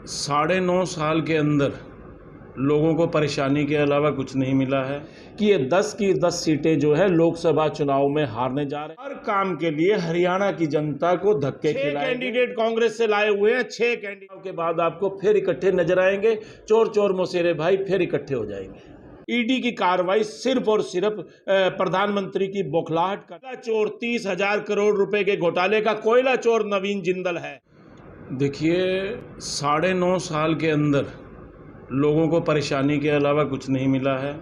9.5 साल के अंदर लोगों को परेशानी के अलावा कुछ नहीं मिला है कि ये 10 की 10 सीटें जो है लोकसभा चुनाव में हारने जा रहे हैं। हर काम के लिए हरियाणा की जनता को धक्के खिलाए। 6 कैंडिडेट कांग्रेस से लाए हुए हैं। 6 कैंडिडेट के बाद आपको फिर इकट्ठे नजर आएंगे। चोर चोर मौसेरे भाई फिर इकट्ठे हो जाएंगे। ईडी की कार्रवाई सिर्फ और सिर्फ प्रधानमंत्री की बौखलाहट का चोर 30,000 करोड़ रुपए के घोटाले का कोयला चोर नवीन जिंदल है। देखिए 9.5 साल के अंदर लोगों को परेशानी के अलावा कुछ नहीं मिला है।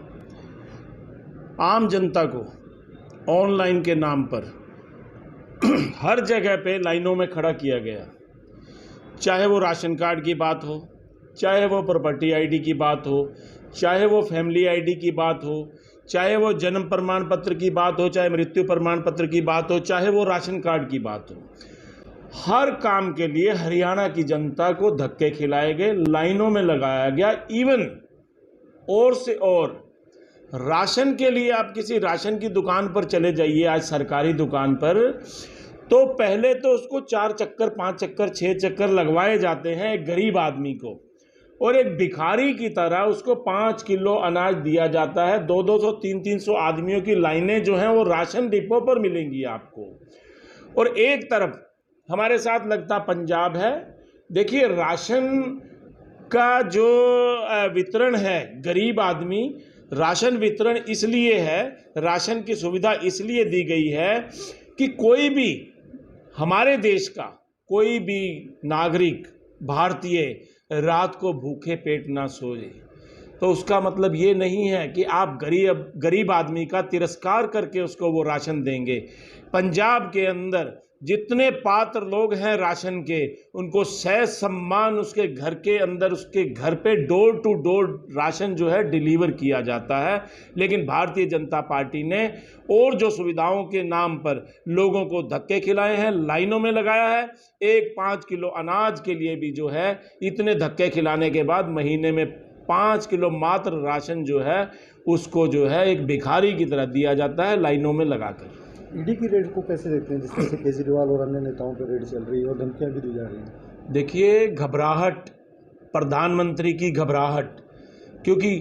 आम जनता को ऑनलाइन के नाम पर हर जगह पे लाइनों में खड़ा किया गया, चाहे वो राशन कार्ड की बात हो, चाहे वो प्रॉपर्टी आईडी की बात हो, चाहे वो फैमिली आईडी की बात हो, चाहे वो जन्म प्रमाण पत्र की बात हो, चाहे मृत्यु प्रमाण पत्र की बात हो, चाहे वो राशन कार्ड की बात हो। हर काम के लिए हरियाणा की जनता को धक्के खिलाए गए, लाइनों में लगाया गया। इवन और से और राशन के लिए आप किसी राशन की दुकान पर चले जाइए, आज सरकारी दुकान पर, तो पहले तो उसको 4 चक्कर 5 चक्कर 6 चक्कर लगवाए जाते हैं एक गरीब आदमी को, और एक भिखारी की तरह उसको 5 किलो अनाज दिया जाता है। 200 300 आदमियों की लाइनें जो हैं वो राशन डिपो पर मिलेंगी आपको। और एक तरफ हमारे साथ लगता पंजाब है। देखिए राशन का जो वितरण है, गरीब आदमी, राशन वितरण इसलिए है, राशन की सुविधा इसलिए दी गई है कि कोई भी हमारे देश का कोई भी नागरिक भारतीय रात को भूखे पेट ना सोए। तो उसका मतलब ये नहीं है कि आप गरीब आदमी का तिरस्कार करके उसको वो राशन देंगे। पंजाब के अंदर जितने पात्र लोग हैं राशन के, उनको सह सम्मान उसके घर के अंदर, उसके घर पे डोर टू डोर राशन जो है डिलीवर किया जाता है। लेकिन भारतीय जनता पार्टी ने और जो सुविधाओं के नाम पर लोगों को धक्के खिलाए हैं, लाइनों में लगाया है। एक 5 किलो अनाज के लिए भी जो है इतने धक्के खिलाने के बाद महीने में 5 किलो मात्र राशन जो है उसको जो है एक भिखारी की तरह दिया जाता है, लाइनों में लगाकर। ईडी की रेड को कैसे देखते हैं, जिस तरह से केजरीवाल और अन्य नेताओं पर रेड चल रही है और धमकियां भी दी जा रही हैं? देखिए घबराहट, प्रधानमंत्री की घबराहट, क्योंकि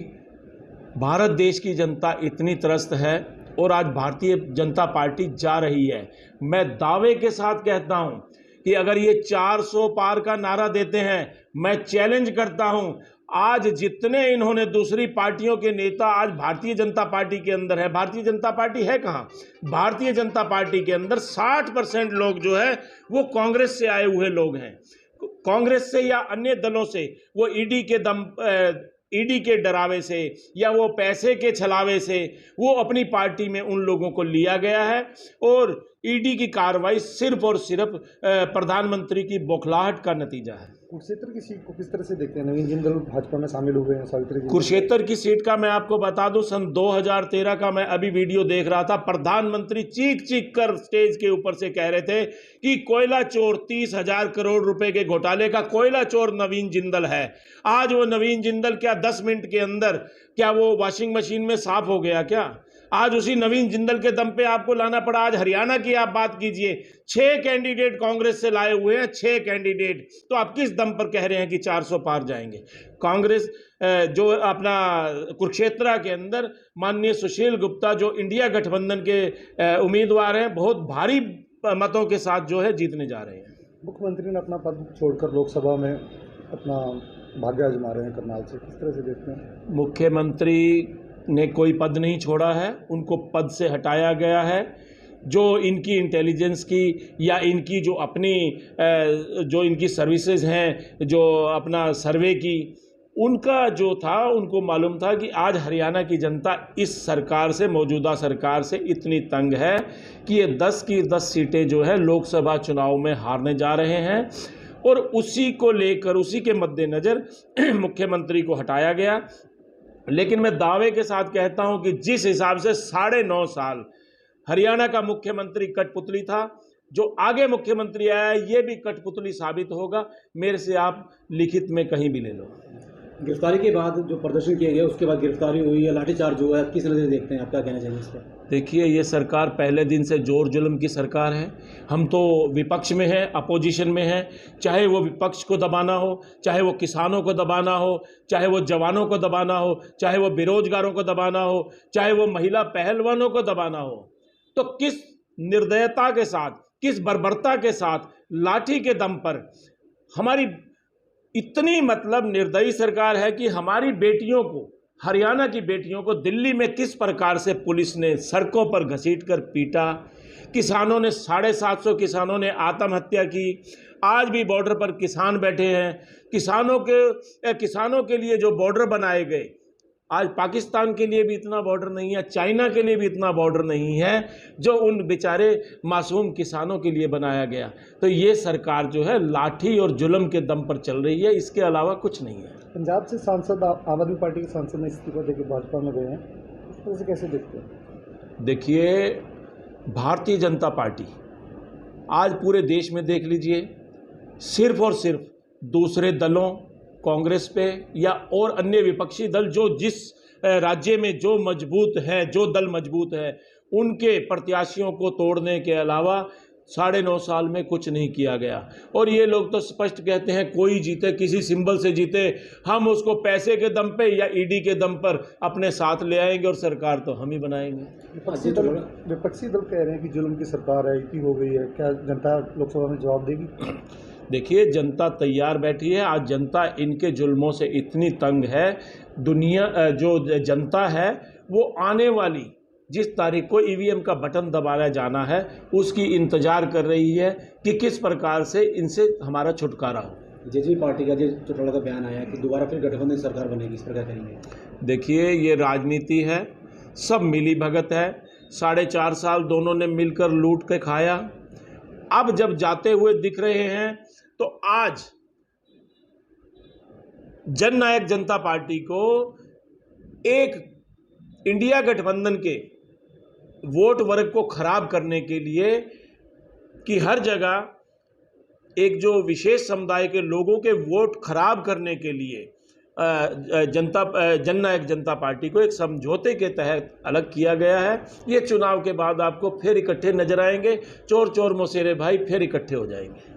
भारत देश की जनता इतनी त्रस्त है और आज भारतीय जनता पार्टी जा रही है। मैं दावे के साथ कहता हूं कि अगर ये 400 पार का नारा देते हैं, मैं चैलेंज करता हूं, आज जितने इन्होंने दूसरी पार्टियों के नेता आज भारतीय जनता पार्टी के अंदर है, भारतीय जनता पार्टी है कहाँ? भारतीय जनता पार्टी के अंदर 60% लोग जो है वो कांग्रेस से आए हुए लोग हैं। कांग्रेस से या अन्य दलों से वो ईडी के डरावे से या वो पैसे के छलावे से वो अपनी पार्टी में उन लोगों को लिया गया है। और ईडी की कार्रवाई सिर्फ और सिर्फ प्रधानमंत्री की बौखलाहट का नतीजा है। कुरुक्षेत्र की सीट को किस तरह से देखते हैं? नवीन जिंदल भाजपा में शामिल हुए हैं। कुरुक्षेत्र की सीट का मैं आपको बता दूं, सन 2013 का मैं अभी वीडियो देख रहा था। प्रधानमंत्री चीख चीख कर स्टेज के ऊपर से कह रहे थे कि कोयला चोर 30,000 करोड़ रुपए के घोटाले का कोयला चोर नवीन जिंदल है। आज वो नवीन जिंदल क्या 10 मिनट के अंदर क्या वो वॉशिंग मशीन में साफ हो गया क्या? आज उसी नवीन जिंदल के दम पे आपको लाना पड़ा। आज हरियाणा की आप बात कीजिए, 6 कैंडिडेट कांग्रेस से लाए हुए हैं, 6 कैंडिडेट, तो आप किस दम पर कह रहे हैं कि 400 पार जाएंगे? कांग्रेस जो अपना कुरुक्षेत्र के अंदर माननीय सुशील गुप्ता जो इंडिया गठबंधन के उम्मीदवार हैं, बहुत भारी मतों के साथ जो है जीतने जा रहे हैं। मुख्यमंत्री ने अपना पद छोड़कर लोकसभा में अपना भाग्य आजमा रहे हैं करनाल से, किस तरह से देखते हैं? मुख्यमंत्री ने कोई पद नहीं छोड़ा है, उनको पद से हटाया गया है। जो इनकी इंटेलिजेंस की या इनकी जो अपनी जो इनकी सर्विसेज हैं, जो अपना सर्वे की, उनका जो था, उनको मालूम था कि आज हरियाणा की जनता इस सरकार से, मौजूदा सरकार से इतनी तंग है कि ये 10 की 10 सीटें जो है लोकसभा चुनाव में हारने जा रहे हैं। और उसी को लेकर, उसी के मद्देनज़र मुख्यमंत्री को हटाया गया। लेकिन मैं दावे के साथ कहता हूं कि जिस हिसाब से 9.5 साल हरियाणा का मुख्यमंत्री कठपुतली था, जो आगे मुख्यमंत्री आया ये भी कठपुतली साबित होगा। मेरे से आप लिखित में कहीं भी ले लो। गिरफ्तारी के बाद जो प्रदर्शन किया गया उसके बाद गिरफ्तारी हुई या लाठीचार्ज हुआ है, किस नज़र से देखते हैं, आप क्या कहना चाहिए इस पर? देखिए, ये सरकार पहले दिन से जोर जुल्म की सरकार है। हम तो विपक्ष में हैं, अपोजिशन में हैं, चाहे वो विपक्ष को दबाना हो, चाहे वो किसानों को दबाना हो, चाहे वो जवानों को दबाना हो, चाहे वो बेरोजगारों को दबाना हो, चाहे वो महिला पहलवानों को दबाना हो, तो किस निर्दयता के साथ, किस बर्बरता के साथ, लाठी के दम पर हमारी इतनी मतलब निर्दयी सरकार है कि हमारी बेटियों को, हरियाणा की बेटियों को दिल्ली में किस प्रकार से पुलिस ने सड़कों पर घसीटकर पीटा। किसानों ने 750 किसानों ने आत्महत्या की। आज भी बॉर्डर पर किसान बैठे हैं। किसानों के लिए जो बॉर्डर बनाए गए, आज पाकिस्तान के लिए भी इतना बॉर्डर नहीं है, चाइना के लिए भी इतना बॉर्डर नहीं है जो उन बेचारे मासूम किसानों के लिए बनाया गया। तो ये सरकार जो है लाठी और जुल्म के दम पर चल रही है, इसके अलावा कुछ नहीं है। पंजाब से सांसद आम आदमी पार्टी के सांसद ने इस्तीफा देकर भाजपा में गए हैं, इस तरह से कैसे देखते हैं? देखिए, भारतीय जनता पार्टी आज पूरे देश में देख लीजिए, सिर्फ और सिर्फ दूसरे दलों, कांग्रेस पे या और अन्य विपक्षी दल जो जिस राज्य में जो मजबूत है, जो दल मजबूत है, उनके प्रत्याशियों को तोड़ने के अलावा 9.5 साल में कुछ नहीं किया गया। और ये लोग तो स्पष्ट कहते हैं कोई जीते, किसी सिंबल से जीते, हम उसको पैसे के दम पे या ईडी के दम पर अपने साथ ले आएंगे और सरकार तो हम ही बनाएंगे। विपक्षी दल कह रहे हैं कि जुल्म की सरकार है, इतनी हो गई है, क्या जनता लोकसभा में जवाब देगी? देखिए, जनता तैयार बैठी है। आज जनता इनके जुल्मों से इतनी तंग है। दुनिया जो जनता है वो आने वाली जिस तारीख को ईवीएम का बटन दबाया जाना है उसकी इंतजार कर रही है कि किस प्रकार से इनसे हमारा छुटकारा हो। जेजेपी पार्टी का जो चौटाला का बयान आया कि दोबारा फिर गठबंधन सरकार बनेगी, इस पर क्या कहेंगे? देखिए, ये राजनीति है, सब मिली भगत है। 4.5 साल दोनों ने मिलकर लूट के खाया। अब जब जाते हुए दिख रहे हैं तो आज जननायक जनता पार्टी को एक इंडिया गठबंधन के वोट वर्ग को खराब करने के लिए कि हर जगह एक जो विशेष समुदाय के लोगों के वोट खराब करने के लिए जननायक जनता पार्टी को एक समझौते के तहत अलग किया गया है। ये चुनाव के बाद आपको फिर इकट्ठे नजर आएंगे, चोर चोर मौसेरे भाई फिर इकट्ठे हो जाएंगे।